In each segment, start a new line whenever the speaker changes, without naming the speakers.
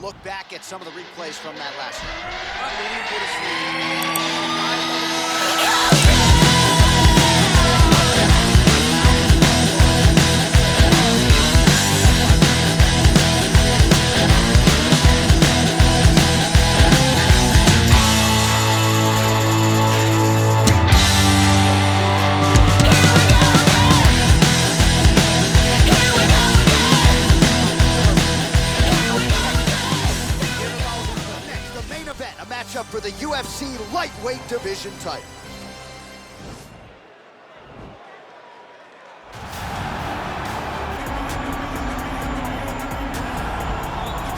Look back at some of the replays from that last matchup for the UFC lightweight division title.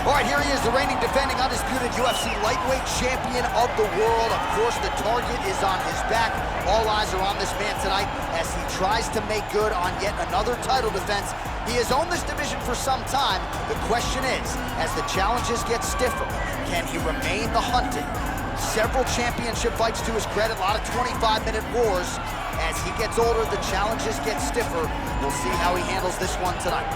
All right, here he is, the reigning, defending, undisputed UFC lightweight champion of the world. Of course, the target is on his back. All eyes are on this man tonight as he tries to make good on yet another title defense. He has owned this division for some time. The question is, as the challenges get stiffer, can he remain the hunted? Several championship fights to his credit, a lot of 25-minute wars. As he gets older, the challenges get stiffer. We'll see how he handles this one tonight.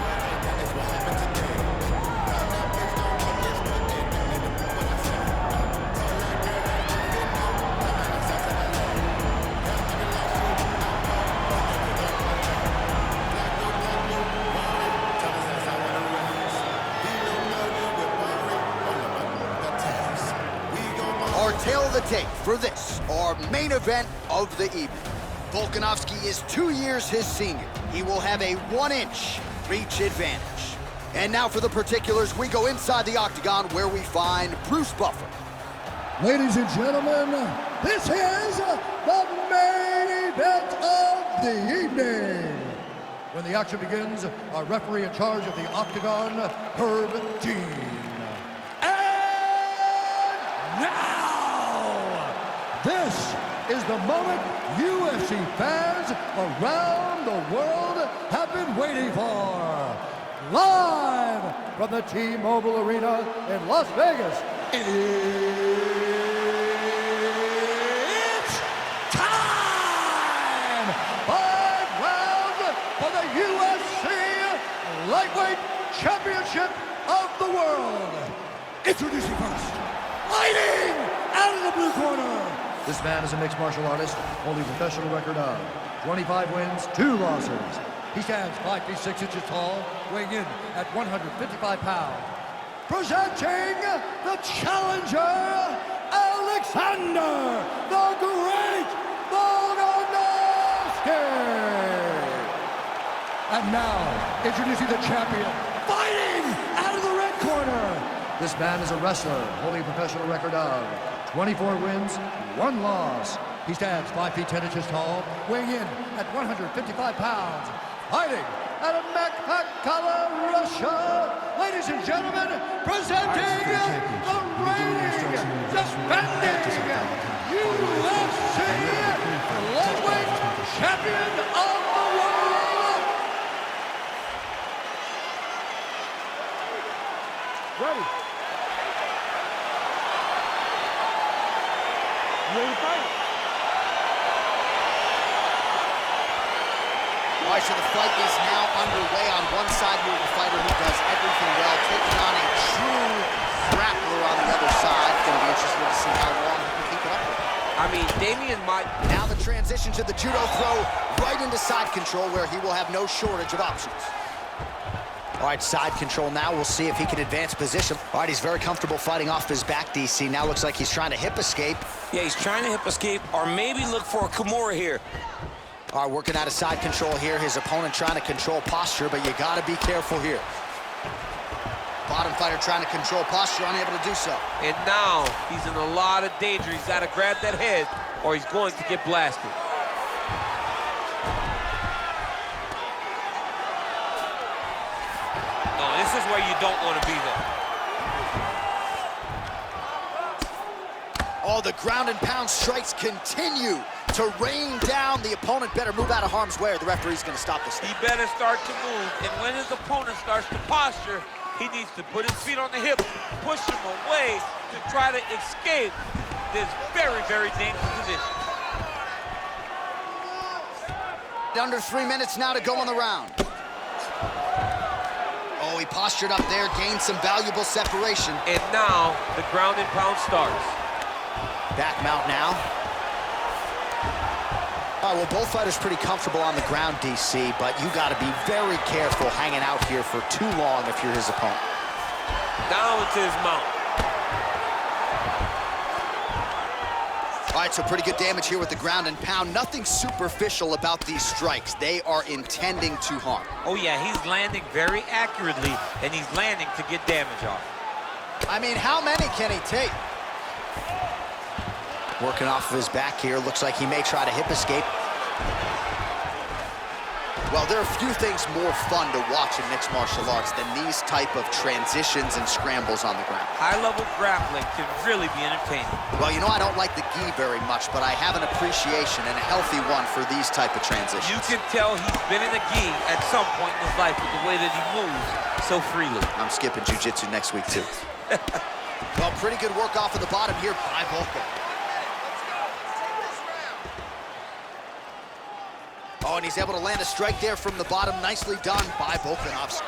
Our tale of the tape for this, our main event of the evening. Volkanovski is 2 years his senior. He will have a 1-inch reach advantage. And now for the particulars, we go inside the Octagon where we find Bruce Buffer.
Ladies and gentlemen, this is the main event of the evening. When the action begins, our referee in charge of the Octagon, Herb Dean. And now, this is the moment UFC fans around the world have been waiting for. Live from the T-Mobile Arena in Las Vegas, it's time! 5 rounds for the UFC Lightweight Championship of the World. Introducing first, fighting out of the blue corner. This man is a mixed martial artist, holding a professional record of 25 wins, 2 losses. He stands 5 feet 6 inches tall, weighing in at 155 pounds. Presenting the challenger, Alexander the Great Volkanovski. And now, introducing the champion, fighting out of the red corner. This man is a wrestler, holding a professional record of 24 wins, 1 loss. He stands 5 feet 10 inches tall, weighing in at 155 pounds. Fighting out of Makhachev, Russia. Ladies and gentlemen, presenting the reigning, defending UFC lightweight champion of the world. Ready. You ready to fight?
All right, so the fight is now underway. On one side, we have a fighter who does everything well, taking on a true grappler on the other side. It's going to be interesting to see how long he can keep it up with.
I mean, Damian might...
Now the transition to the judo throw right into side control where he will have no shortage of options. All right, side control now. We'll see if he can advance position. All right, he's very comfortable fighting off his back, DC. Now looks like he's trying to hip escape.
Yeah, he's trying to hip escape or maybe look for a Kimura here.
All right, working out of side control here. His opponent trying to control posture, but you got to be careful here. Bottom fighter trying to control posture, unable to do so.
And now he's in a lot of danger. He's got to grab that head or he's going to get blasted. No, this is where you don't want to be there.
Oh, the ground and pound strikes continue to rain down. The opponent better move out of harm's way or the referee's going to stop this thing.
He better start to move, and when his opponent starts to posture, he needs to put his feet on the hip, push him away to try to escape this very, very dangerous position.
Under 3 minutes now to go on the round. Oh, Oh, he postured up there, gained some valuable separation.
And now the ground and pound starts.
Back mount now. All right, well, both fighters pretty comfortable on the ground, DC, but you got to be very careful hanging out here for too long if you're his opponent.
Down into his mount.
All right, so pretty good damage here with the ground and pound. Nothing superficial about these strikes. They are intending to harm.
Oh, yeah, he's landing very accurately, and he's landing to get damage off.
I mean, how many can he take? Working off of his back here. Looks like he may try to hip escape. Well, there are few things more fun to watch in mixed martial arts than these type of transitions and scrambles on the ground.
High-level grappling can really be entertaining.
Well, you know, I don't like the gi very much, but I have an appreciation and a healthy one for these type of transitions.
You can tell he's been in a gi at some point in his life with the way that he moves so freely.
I'm skipping jiu-jitsu next week, too. Well, pretty good work off of the bottom here by Volka. Oh, and he's able to land a strike there from the bottom. Nicely done by Volkanovski.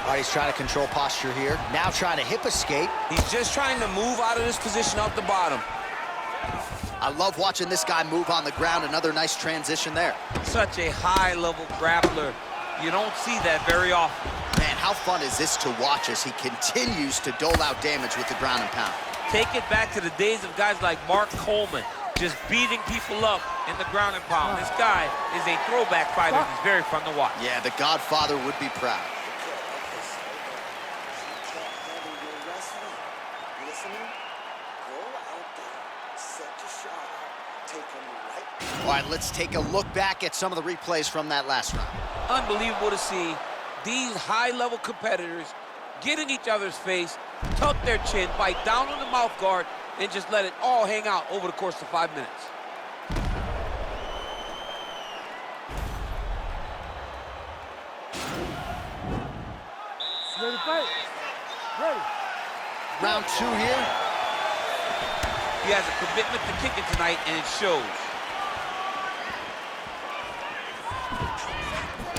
All right, he's trying to control posture here. Now trying to hip escape.
He's just trying to move out of this position off the bottom.
I love watching this guy move on the ground. Another nice transition there.
Such a high-level grappler. You don't see that very often.
Man, how fun is this to watch as he continues to dole out damage with the ground and pound?
Take it back to the days of guys like Mark Coleman, just beating people up in the ground and pound. This guy is a throwback fighter. He's very fun to watch.
Yeah, the Godfather would be proud. All right, let's take a look back at some of the replays from that last round.
Unbelievable to see these high-level competitors get in each other's face, tuck their chin, bite down on the mouth guard, and just let it all hang out over the course of 5 minutes.
Ready to fight? Ready.
Round 2 here.
He has a commitment to kicking tonight, and it shows.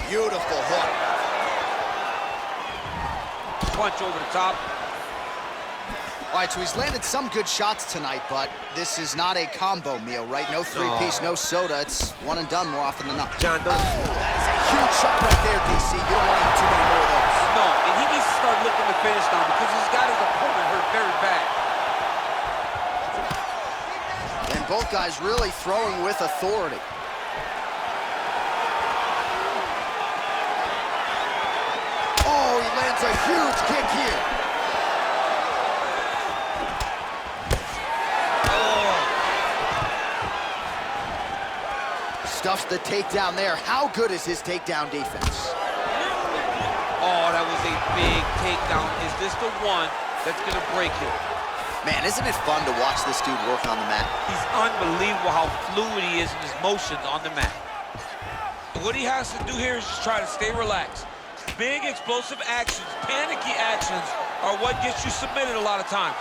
Beautiful hook.
Punch over the top.
All right, so he's landed some good shots tonight, but this is not a combo meal, right? No three-piece, no soda. It's one and done more often than not.
John,
That is a huge shot right there, DC. You don't want to have too many more of those.
no, and he needs to start looking to finish now because he's got his opponent hurt very bad.
And both guys really throwing with authority. Oh, he lands a huge kick here. Stuffs the takedown there. How good is his takedown defense?
Oh, that was a big takedown. Is this the one that's going to break him?
Man, isn't it fun to watch this dude work on the mat?
He's unbelievable how fluid he is in his motions on the mat. What he has to do here is just try to stay relaxed. Big explosive actions, panicky actions are what gets you submitted a lot of times.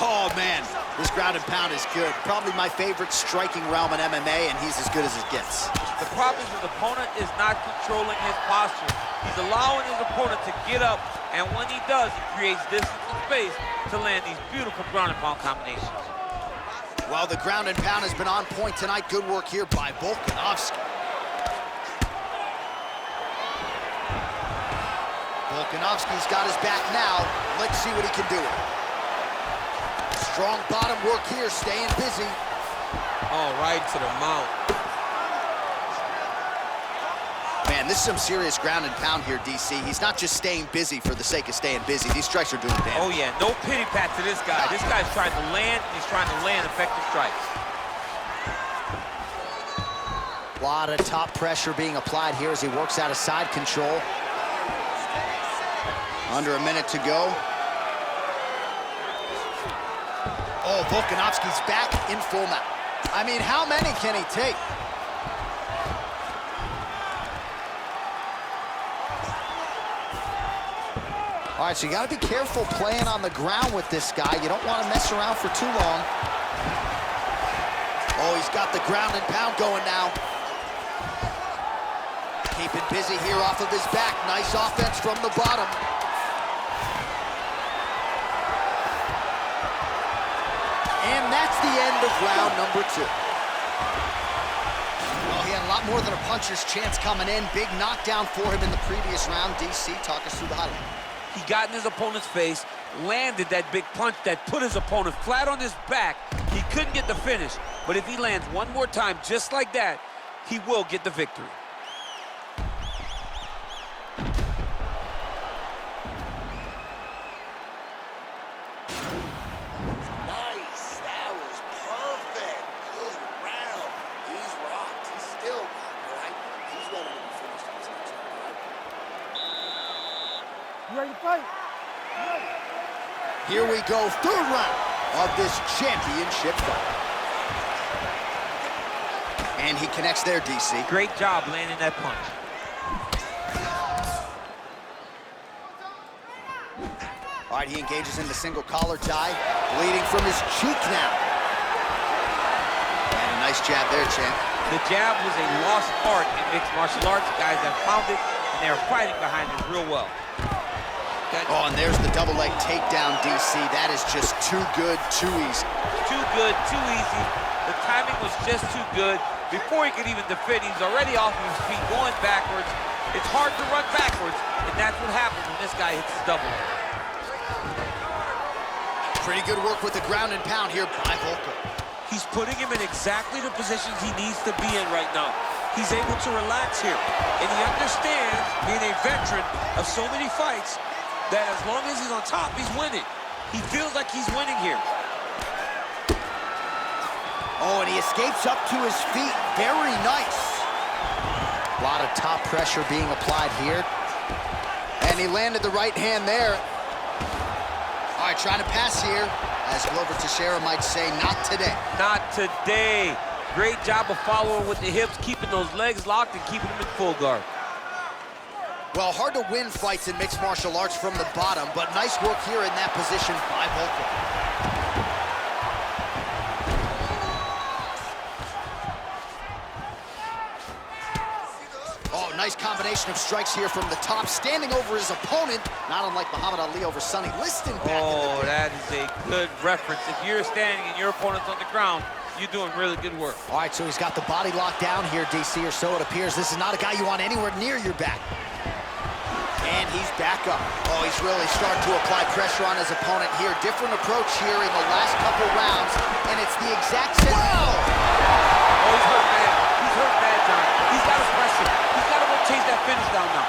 Oh, man, this ground and pound is good. Probably my favorite striking realm in MMA, and he's as good as it gets.
The problem is his opponent is not controlling his posture. He's allowing his opponent to get up, and when he does, he creates distance and space to land these beautiful ground and pound combinations.
Well, the ground and pound has been on point tonight. Good work here by Volkanovski. Volkanovski's got his back now. Let's see what he can do with it. Strong bottom work here, staying busy.
Oh, right to the mount.
Man, this is some serious ground and pound here, DC. He's not just staying busy for the sake of staying busy. These strikes are doing damage.
Oh, yeah, no pity pat to this guy. This guy's trying to land, he's trying to land effective strikes.
A lot of top pressure being applied here as he works out of side control. Under a minute to go. Oh, Volkanovski's back in full mount. I mean, how many can he take? All right, so you got to be careful playing on the ground with this guy. You don't want to mess around for too long. Oh, he's got the ground and pound going now. Keeping busy here off of his back. Nice offense from the bottom. And that's the end of round number 2. Well, he had a lot more than a puncher's chance coming in. Big knockdown for him in the previous round. DC, talk us through the highlight.
He got in his opponent's face, landed that big punch that put his opponent flat on his back. He couldn't get the finish, but if he lands one more time just like that, he will get the victory.
Nice, that was perfect. Good round. He's rocked. He's still rocked, right? He's ready to be finished in this next round.
You ready to fight?
Here we go, 3rd round of this championship fight. And he connects there, DC.
Great job landing that punch.
All right, he engages in the single collar tie, bleeding from his cheek now. And a nice jab there, champ.
The jab was a lost art in mixed martial arts. Guys have found it, and they're fighting behind it real well.
Oh, and there's the double leg takedown, DC. That is just too good, too easy.
Too good, too easy. The timing was just too good. Before he could even defend, he's already off of his feet, going backwards. It's hard to run backwards, and that's what happens when this guy hits his double leg.
Pretty good work with the ground and pound here by Volka.
He's putting him in exactly the positions he needs to be in right now. He's able to relax here, and he understands, being a veteran of so many fights, that as long as he's on top, he's winning. He feels like he's winning here.
Oh, and he escapes up to his feet. Very nice. A lot of top pressure being applied here. And he landed the right hand there. All right, trying to pass here. As Glover Teixeira might say, not today.
Not today. Great job of following with the hips, keeping those legs locked and keeping them in full guard.
Well, hard to win fights in mixed martial arts from the bottom, but nice work here in that position by Volka. Oh, nice combination of strikes here from the top, standing over his opponent, not unlike Muhammad Ali over Sonny Liston back in the day.
That is a good reference. If you're standing and your opponent's on the ground, you're doing really good work.
All right, so he's got the body locked down here, DC, or so it appears. This is not a guy you want anywhere near your back. And he's back up. Oh, he's really starting to apply pressure on his opponent here. Different approach here in the last couple rounds, and it's the exact same. Whoa!
Oh, he's hurt bad. He's hurt bad, John. He's got to press it. He's got to go chase that finish down now.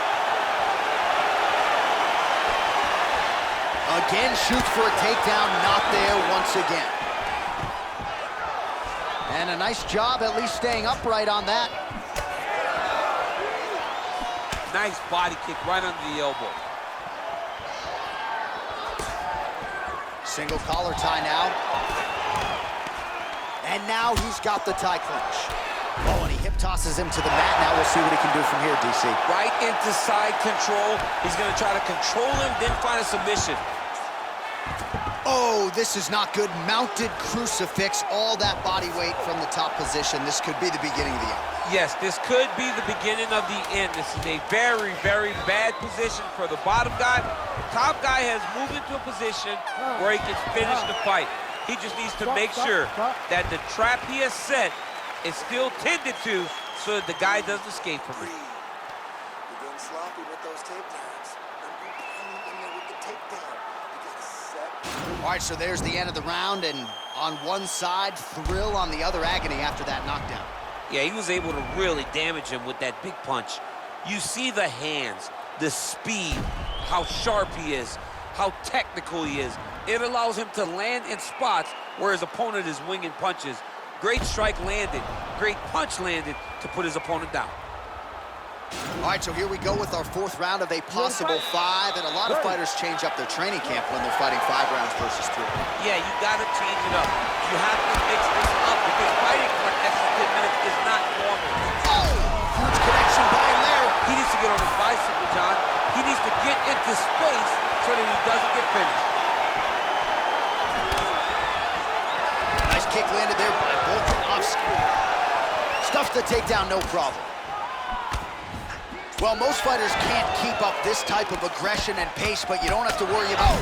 Again, shoots for a takedown, not there once again. And a nice job at least staying upright on that.
Nice body kick right under the elbow.
Single collar tie now. And now he's got the tie clinch. Oh, and he hip tosses him to the mat. Now we'll see what he can do from here, DC.
Right into side control. He's gonna try to control him, then find a submission.
Oh, this is not good. Mounted crucifix, all that body weight from the top position. This could be the beginning of the end.
Yes, this could be the beginning of the end. This is a very, very bad position for the bottom guy. Top guy has moved into a position where he can finish the fight. He just needs to make sure that the trap he has set is still tended to so that the guy doesn't escape from it.
You're getting sloppy with those takedowns. In there with the takedown. You gotta set. All right, so there's the end of the round, and on one side, thrill, on the other, agony after that knockdown.
Yeah, he was able to really damage him with that big punch. You see the hands, the speed, how sharp he is, how technical he is. It allows him to land in spots where his opponent is winging punches. Great strike landed, great punch landed to put his opponent down.
All right, so here we go with our 4th round of a possible 5, and a lot of fighters change up their training camp when they're fighting 5 rounds versus 3.
Yeah, you gotta change it up. You have to mix this up because fighting for an extra 10 minutes is not normal.
Oh, huge connection by him there.
He needs to get on his bicycle, John. He needs to get into space so that he doesn't get finished.
Nice kick landed there by Volkanovski. Stuffs the takedown, no problem. Well, most fighters can't keep up this type of aggression and pace, but you don't have to worry about...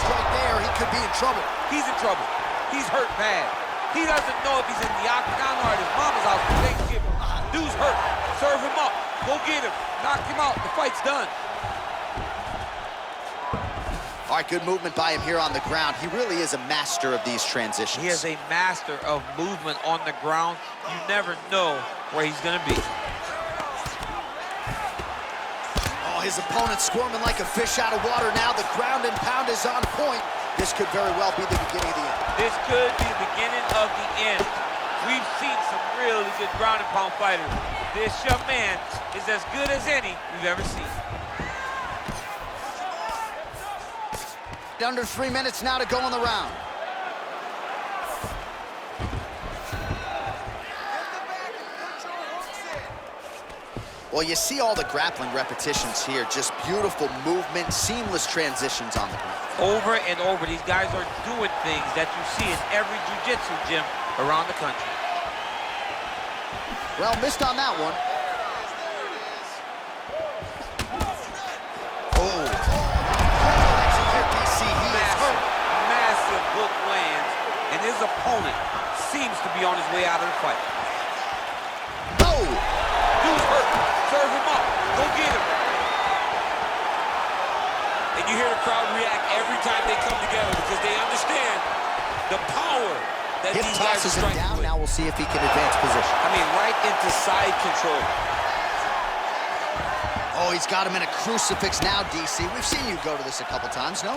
Strike there, he could be in trouble.
He's in trouble. He's hurt bad. He doesn't know if he's in the Octagon or at his mama's house for Thanksgiving. Dude's hurt. Serve him up. Go get him. Knock him out. The fight's done.
All right, good movement by him here on the ground. He really is a master of these transitions.
He is a master of movement on the ground. You never know where he's going to be.
Oh, his opponent squirming like a fish out of water now. The ground and pound is on point. This could very well be the beginning of the end.
This could be the beginning of the end. We've seen some really good ground and pound fighters. This young man is as good as any we've ever seen.
Under 3 minutes now to go in the round. Well, you see all the grappling repetitions here. Just beautiful movement, seamless transitions on the ground.
Over and over, these guys are doing things that you see in every jiu-jitsu gym around the country.
Well, missed on that one. Oh.
Massive hook lands, and his opponent seems to be on his way out of the fight.
Oh!
Dude's hurt. Serve him up. Go get him. And you hear the crowd react every time they come together because they understand the power that
Hip
these guys are
tosses him
striking
down.
with.
Now we'll see if he can advance position.
I mean, right into side control.
Oh, he's got him in a crucifix now, DC. We've seen you go to this a couple times, no?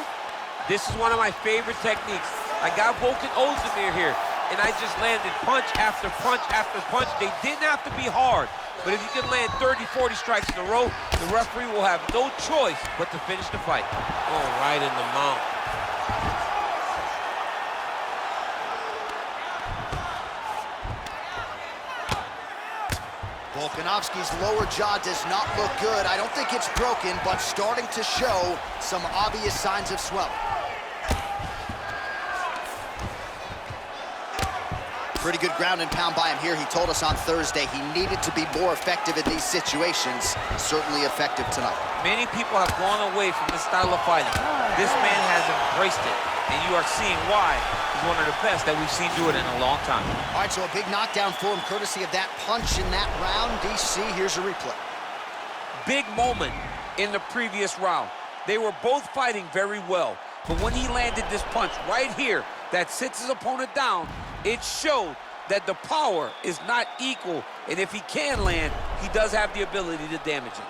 This is one of my favorite techniques. I got Volkanovski here, and I just landed punch after punch after punch. They didn't have to be hard, but if you can land 30, 40 strikes in a row, the referee will have no choice but to finish the fight.
Oh, right in the mount.
Volkanovski's lower jaw does not look good. I don't think it's broken, but starting to show some obvious signs of swelling. Pretty good ground and pound by him here. He told us on Thursday he needed to be more effective in these situations. Certainly effective tonight.
Many people have gone away from this style of fighting. This man has embraced it, and you are seeing why he's one of the best that we've seen do it in a long time.
All right, so a big knockdown for him, courtesy of that punch in that round. DC, here's a replay.
Big moment in the previous round. They were both fighting very well, but when he landed this punch right here that sits his opponent down, it showed that the power is not equal, and if he can land, he does have the ability to damage him.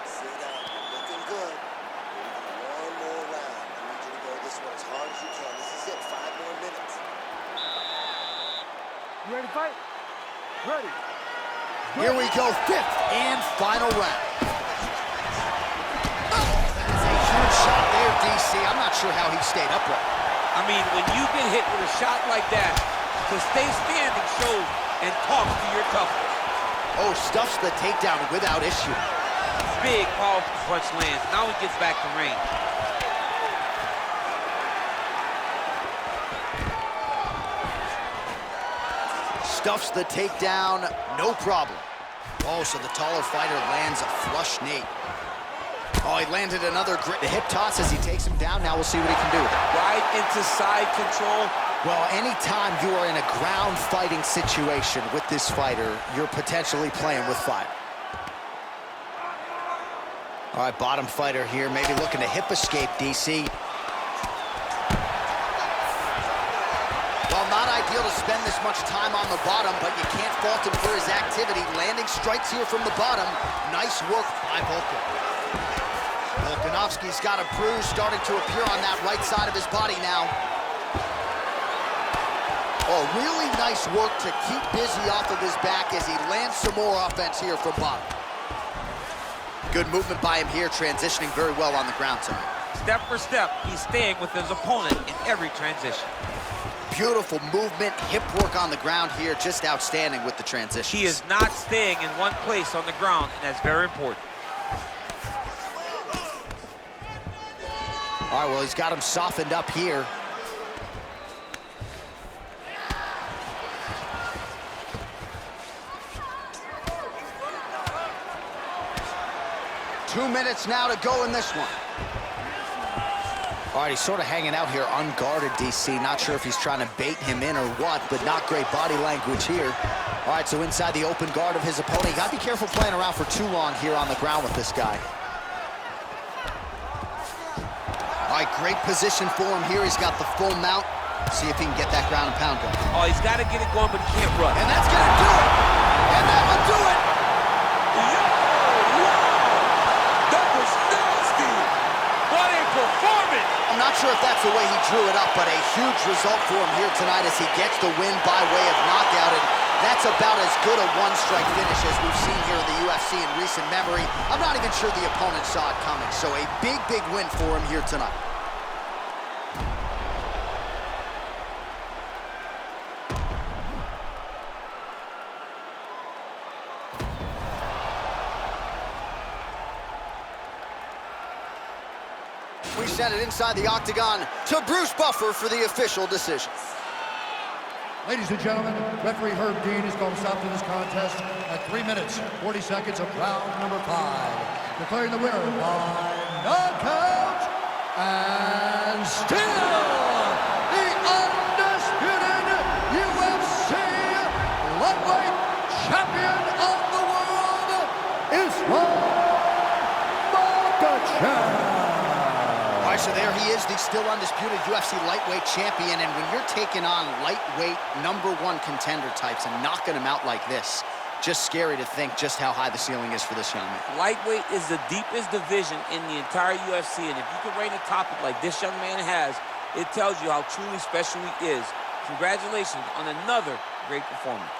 Sit down. Looking good. One more round. I need you to go this one as hard as you can. This is it. 5 more minutes.
You ready to fight? Ready.
Here we go, 5th and final round. Huge shot there, DC. I'm not sure how he stayed upright.
I mean, when you get hit with a shot like that, to stay standing shows and talks to your toughness.
Oh, stuffs the takedown without issue.
Big, powerful punch lands. Now he gets back to range.
Stuffs the takedown, no problem. Oh, so the taller fighter lands a flush knee. Oh, he landed another the hip toss as he takes him down. Now we'll see what he can do.
Right into side control.
Well, anytime you are in a ground fighting situation with this fighter, you're potentially playing with fire. All right, bottom fighter here, maybe looking to hip escape, DC. Well, not ideal to spend this much time on the bottom, but you can't fault him for his activity. Landing strikes here from the bottom. Nice work by Volkan. Volkanovski's got a bruise starting to appear on that right side of his body now. Oh, really nice work to keep busy off of his back as he lands some more offense here from bottom. Good movement by him here, transitioning very well on the ground tonight.
Step for step, he's staying with his opponent in every transition.
Beautiful movement, hip work on the ground here, just outstanding with the transition.
He is not staying in one place on the ground, and that's very important.
All right, well, he's got him softened up here. Two minutes now to go in this one. All right, he's sort of hanging out here unguarded, DC. Not sure if he's trying to bait him in or what, but not great body language here. All right, so inside the open guard of his opponent. You gotta be careful playing around for too long here on the ground with this guy. All right, great position for him here. He's got the full mount. See if he can get that ground and pound going.
Oh, he's got to get it going, but he can't run.
And that's gonna do it. And that will do it.
That was nasty. What a performance.
I'm not sure if that's the way he drew it up, but a huge result for him here tonight as he gets the win by way of knockout. And that's about as good a one-strike finish as we've seen here in the UFC in recent memory. I'm not even sure the opponent saw it coming. So a big, big win for him here tonight. We send it inside the octagon to Bruce Buffer for the official decision.
Ladies and gentlemen, referee Herb Dean is going to stop to this contest at 3 minutes, 40 seconds of round number 5. Declaring the winner by knockout and still the undisputed UFC lightweight champion of the world is Makhachev.
All right, so there he is, the still undisputed UFC lightweight champion. And when you're taking on lightweight #1 contender types and knocking them out like this, just scary to think just how high the ceiling is for this young man.
Lightweight is the deepest division in the entire UFC, and if you can reign a topic like this young man has, it tells you how truly special he is. Congratulations on another great performance.